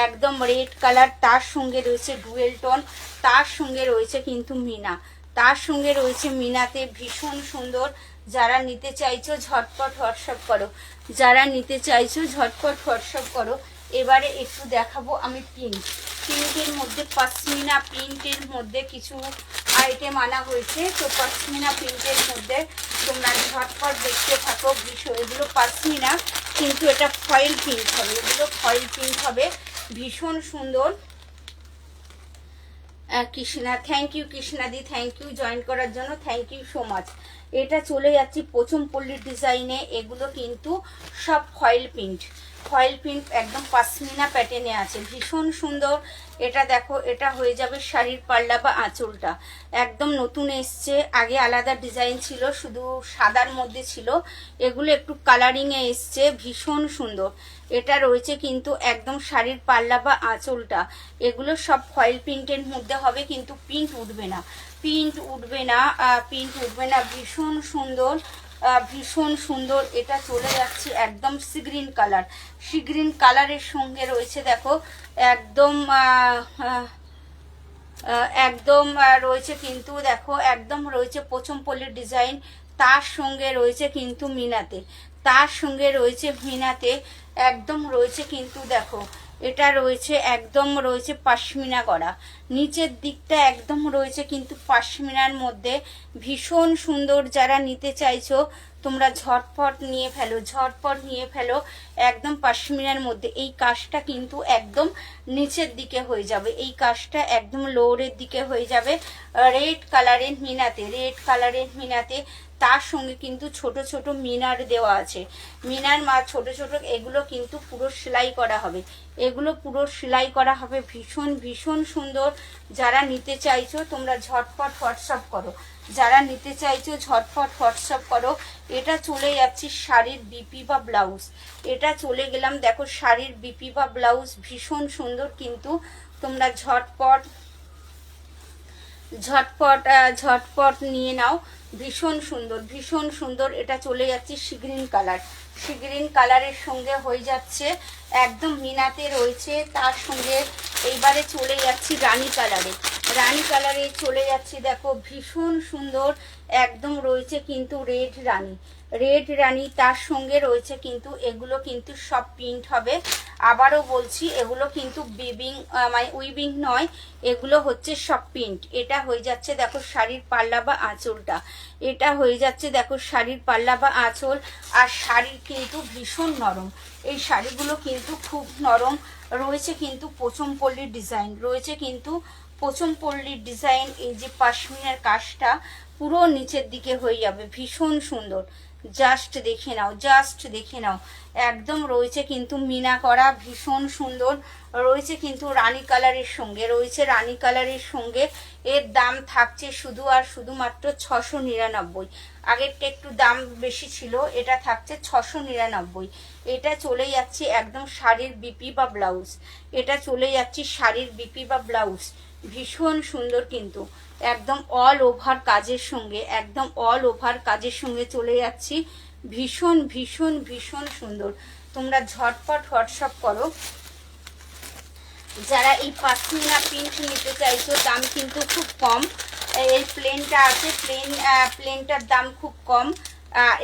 একদম রেড কালার, তার সঙ্গে রয়েছে ডুয়েল টোন, তার সঙ্গে রয়েছে কিন্তু মিনা, তার সঙ্গে রয়েছে মিনাতে ভীষণ সুন্দর। যারা নিতে চাইছো ঝটপট হোয়াটসঅ্যাপ করো, যারা নিতে চাইছো ঝটপট হোয়াটসঅ্যাপ করো। এবারে একটু দেখাবো আমি পিঙ্কের মধ্যে, পশমিনা প্রিন্টের মধ্যে কিছু আইটেম আনা হয়েছে। তো পশমিনা প্রিন্টের মধ্যে তোমরা ঝটপট দেখতে থাকো। এগুলো পশমিনা কিন্তু এটা ফয়েল প্রিন্ট হবে, এগুলো ফয়েল প্রিন্ট হবে ভীষণ সুন্দর। কৃষ্ণা, থ্যাংক ইউ কৃষ্ণাদি, থ্যাংক ইউ জয়েন করার জন্য, থ্যাংক ইউ সো মাচ। এটা চলে যাচ্ছি পচমপল্লির ডিজাইনে, এগুলো কিন্তু সব ফয়েল প্রিন্ট, ফয়েল প্রিন্ট একদম পাশমিনা প্যাটার্নে আছে, ভীষণ সুন্দর। এটা দেখো, এটা হয়ে যাবে শাড়ির পাল্লা বা আঁচলটা, একদম নতুন এসছে। আগে আলাদা ডিজাইন ছিল, শুধু সাদার মধ্যে ছিল, এগুলো একটু কালারিংয়ে এসছে, ভীষণ সুন্দর। এটা রয়েছে কিন্তু একদম শাড়ির পাল্লা বা আঁচলটা, এগুলো সব ফয়েল প্রিন্টের মধ্যে হবে, কিন্তু প্রিন্ট উঠবে না, প্রিন্ট উঠবে না, প্রিন্ট উঠবে না, ভীষণ সুন্দর, ভীষণ সুন্দর। এটা চলে যাচ্ছে একদম sea green colour, sea green কালারের সঙ্গে রয়েছে দেখো একদম একদম রয়েছে কিন্তু দেখো একদম রয়েছে পচমপল্লির ডিজাইন, তার সঙ্গে রয়েছে কিন্তু মিনাতে, তার সঙ্গে রয়েছে মিনাতে, একদম রয়েছে কিন্তু দেখো এটা রয়েছে একদম রয়েছে পাশমিনা করা, নিচের দিকটা একদম রয়েছে কিন্তু পাশমিনার মধ্যে, ভীষণ সুন্দর। যারা নিতে চাইছো তোমরা ঝটপট নিয়ে ফেলো, ঝটপট নিয়ে ফেলো, একদম পাশমিনার মধ্যে। এই কাজটা কিন্তু একদম নিচের দিকে হয়ে যাবে, এই কাজটা একদম লোয়ারের দিকে হয়ে যাবে, রেড কালারের মিনাতে, রেড কালারের মিনাতে, তার সঙ্গে কিন্তু ছোট ছোট মিনার দেওয়া আছে, মিনার ছোট ছোট, এগুলো কিন্তু পুরো সেলাই করা হবে, এগুলো পুরো সেলাই করা হবে, ভীষণ ভীষণ সুন্দর। যারা নিতে চাইছো তোমরা ঝটপট হোয়াটসঅ্যাপ করো, যারা নিতে চাইছো ঝটপট হোয়াটসঅ্যাপ করো। এটা চলে যাচ্ছি শাড়ির বিপি বা ব্লাউজ, এটা চলে গেলাম দেখো শাড়ির বিপি বা ব্লাউজ, ভীষণ সুন্দর কিন্তু, তোমরা ঝটপট ঝটপট ঝটপট নিয়ে নাও, ভীষণ সুন্দর, ভীষণ সুন্দর। এটা চলে যাচ্ছে C green colour, sea green কালারের সঙ্গে হয়ে যাচ্ছে একদম মিনাতে রয়েছে, তার সঙ্গে এইবারে চলে যাচ্ছি রানী কালারে, রানী কালারে চলে যাচ্ছি দেখো ভীষণ সুন্দর, একদম রয়েছে কিন্তু রেড রানী, রেড রানী, তার সঙ্গে রয়েছে কিন্তু এগুলো কিন্তু সব প্রিন্ট হবে। আবারও বলছি এগুলো কিন্তু বিবিং মানে উইবিং নয়, এগুলো হচ্ছে সব প্রিন্ট। এটা হয়ে যাচ্ছে দেখো শাড়ির পাল্লা বা আঁচলটা, এটা হয়ে যাচ্ছে দেখো শাড়ির পাল্লা বা আঁচল। আর শাড়ির কিন্তু ভীষণ নরম, এই শাড়িগুলো কিন্তু খুব নরম রয়েছে, কিন্তু পচমপল্লির ডিজাইন রয়েছে, কিন্তু পচমপল্লির ডিজাইন। এই যে পাশমিনার কাজটা পুরো নিচের দিকে হয়ে যাবে, ভীষণ সুন্দর। জাস্ট দেখে নাও, জাস্ট দেখে নাও, একদম রয়েছে কিন্তু মিনা করা, ভীষণ সুন্দর। রয়েছে কিন্তু রানী কালারের সঙ্গে, রয়েছে রানী কালারের সঙ্গে। এর দাম থাকছে শুধু আর শুধুমাত্র 699, আগেরটা একটু দাম বেশি ছিল, এটা থাকছে 699। এটা চলে যাচ্ছে একদম শাড়ির বিপি বা ব্লাউজ, এটা চলে যাচ্ছে শাড়ির বিপি বা ব্লাউজ, ভীষণ সুন্দর কিন্তু, একদম অল ওভার কাজের সঙ্গে, একদম অল ওভার কাজের সঙ্গে চলে যাচ্ছি, ভীষণ ভীষণ ভীষণ সুন্দর। তোমরা ঝটপট হোয়াটসঅ্যাপ করো যারা এই পাশমিনা প্রিন্ট নিতে চাইছো। দাম কিন্তু খুব কম, এই প্লেনটা আছে, প্লেনটার দাম খুব কম,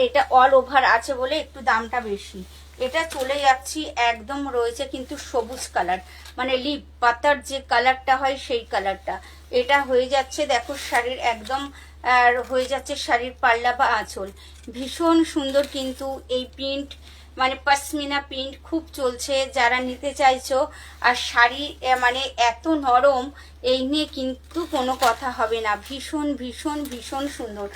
এটা অল ওভার আছে বলে একটু দামটা বেশি। এটা চলে যাচ্ছি একদম রয়েছে কিন্তু সবুজ কালার, মানে লিপ পাতার যে কালারটা হয় সেই কালারটা। এটা হয়ে যাচ্ছে দেখো শাড়ির একদম হয়ে যাচ্ছে শাড়ির পাল্লা বা আঁচল, ভীষণ সুন্দর কিন্তু এই প্রিন্ট, মানে পশমিনা প্রিন্ট খুব চলছে। যারা নিতে চাইছো, আর শাড়ি মানে এত নরম, এই নিয়ে কিন্তু কোনো কথা হবে না, ভীষণ ভীষণ ভীষণ সুন্দর।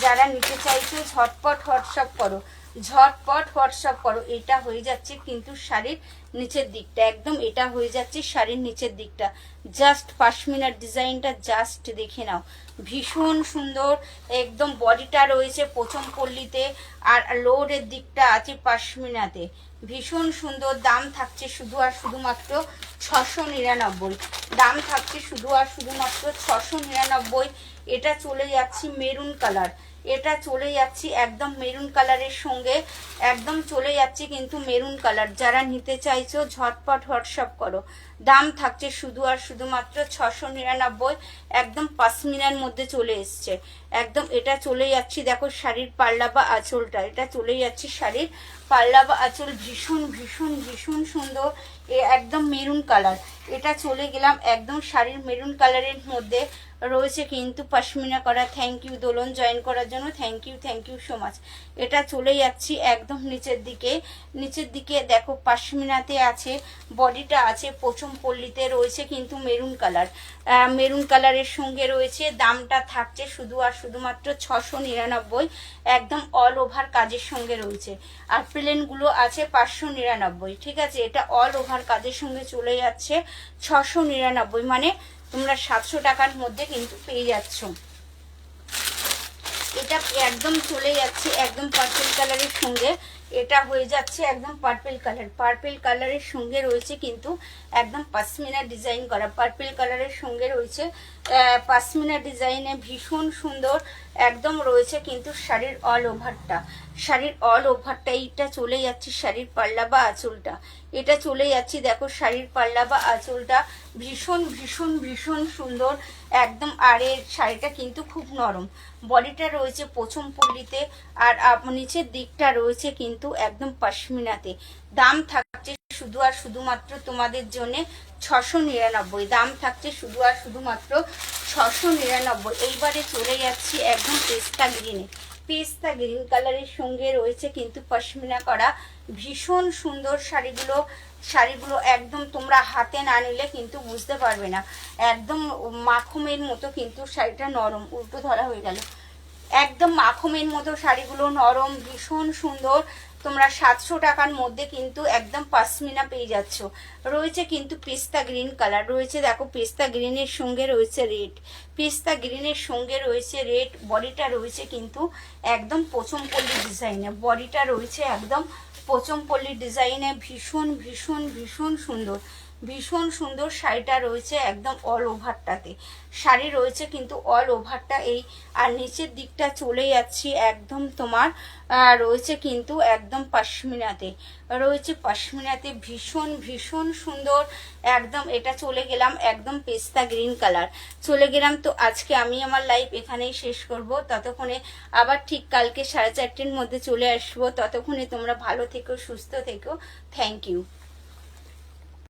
যারা নিতে চাইছো ঝটপট হোয়াটসঅ্যাপ করো, ঝটপট হোয়াটসঅ্যাপ করো। এটা হয়ে যাচ্ছে কিন্তু শাড়ির নিচের দিকটা, একদম এটা হয়ে যাচ্ছে শাড়ির নিচের দিকটা, জাস্ট পাশমিনার ডিজাইনটা জাস্ট দেখে নাও, ভীষণ সুন্দর। একদম বডিটা রয়েছে পচমপল্লিতে, আর লোডের দিকটা আছে পাশমিনাতে, ভীষণ সুন্দর। দাম থাকছে শুধু আর শুধুমাত্র 699, দাম থাকছে শুধু আর শুধুমাত্র 699। এটা চলে যাচ্ছি মেরুন কালার, এটা চলে যাচ্ছি একদম মেরুন কালারের সঙ্গে, একদম চলে যাচ্ছি কিন্তু মেরুন কালার। যারা নিতে চাইছো ঝটপট হোয়াটসঅ্যাপ করো। দাম থাকছে শুধু আর শুধুমাত্র 699, একদম পাশমিনার মধ্যে চলে এসছে একদম। এটা চলে যাচ্ছি দেখো শাড়ির পাল্লা বা আঁচলটা, এটা চলে যাচ্ছি শাড়ির পাল্লা বা আঁচল, ভীষণ ভীষণ ভীষণ সুন্দর, একদম মেরুন কালার। এটা চলে গেলাম একদম শাড়ির মেরুন কালারের মধ্যে, রয়েছে কিন্তু পশমিনা করা। থ্যাংক ইউ দোলন জয়েন করার জন্য, থ্যাংক ইউ সো মাচ। এটা চলে যাচ্ছি একদম নিচের দিকে, নিচের দিকে দেখো পশমিনাতে আছে, বডিটা আছে পচম পল্লীতে রয়েছে কিন্তু মেরুন কালার, মেরুন কালারের সঙ্গে রয়েছে। দামটা থাকছে শুধু আর শুধুমাত্র 699, একদম অল ওভার কাজের সঙ্গে রয়েছে। আর প্লেনগুলো আছে 599, ঠিক আছে। এটা অল ওভার কাজের সঙ্গে চলে যাচ্ছে 699, মানে তোমরা 700 টাকার মধ্যে কিন্তু পেয়ে যাচ্ছ। এটা একদম চলে যাচ্ছে একদম পার্পল কালারের সঙ্গে, এটা হয়ে যাচ্ছে একদম পার্পল কালার। পার্পল কালারের সঙ্গে রয়েছে কিন্তু একদম পাশমিনা ডিজাইন করা, পার্পল কালারের সঙ্গে রয়েছে পাশমিনা ডিজাইনে ভীষণ সুন্দর একদম রয়েছে কিন্তু শাড়ির অল ওভারটা। শাড়ির অল ওভারটা এইটা চলে যাচ্ছে শাড়ির পাল্লা বা আঁচলটা, এটা চলে যাচ্ছে দেখো শাড়ির পাল্লা বা আঁচলটা ভীষণ ভীষণ ভীষণ সুন্দর একদম। আর এর শাড়িটা কিন্তু খুব নরম, বডিটা রয়েছে পছম পল্লীতে, আর নিচের দিকটা রয়েছে কিন্তু একদম পশমিনাতে। দাম থাকছে শুধু আর শুধুমাত্র তোমাদের জন্য 699, দাম থাকছে শুধু আর শুধুমাত্র 699। এইবারে চলে যাচ্ছি একদম পেস্তা গ্রিনে, পেস্তা গ্রিন কালারের সঙ্গে রয়েছে কিন্তু পশমিনা করা ভীষণ সুন্দর শাড়িগুলো। শাড়িগুলো একদম তোমরা হাতে না নিলে কিন্তু বুঝতে পারবে না, একদম মাখমের মতো কিন্তু শাড়িটা নরম, উল্টো ধরা হয়ে গেল, একদম মাখমের মতো শাড়িগুলো নরম ভীষণ সুন্দর। তোমরা 700 টাকার মধ্যে কিন্তু একদম পশমিনা পেয়ে যাচ্ছ। রয়েছে কিন্তু পেস্তা গ্রিন কালার রয়েছে, দেখো পেস্তা গ্রিনের সঙ্গে রয়েছে রেড, পেস্তা গ্রিনের সঙ্গে রয়েছে রেড। বডিটা রয়েছে কিন্তু একদম পছমপল্লী ডিজাইনে, বডিটা রয়েছে একদম পছমপল্লী ডিজাইনে ভীষণ ভীষণ ভীষণ সুন্দর, ভীষণ সুন্দর শাড়িটা রয়েছে একদম অল ওভারটাতে। শাড়ি রয়েছে কিন্তু অল ওভারটা এই, আর নিচের দিকটা চলে যাচ্ছি একদম তোমার রয়েছে কিন্তু একদম পশমিনাতে, রয়েছে পশমিনাতে ভীষণ ভীষণ সুন্দর একদম। এটা চলে গেলাম একদম পেস্তা গ্রিন কালার চলে গেলাম। তো আজকে আমি আমার লাইভ এখানেই শেষ করব, ততক্ষণে আবার ঠিক কালকে 4:30-র মধ্যে চলে আসবো। ততক্ষণে তোমরা ভালো থেকো, সুস্থ থেকো। Thank you.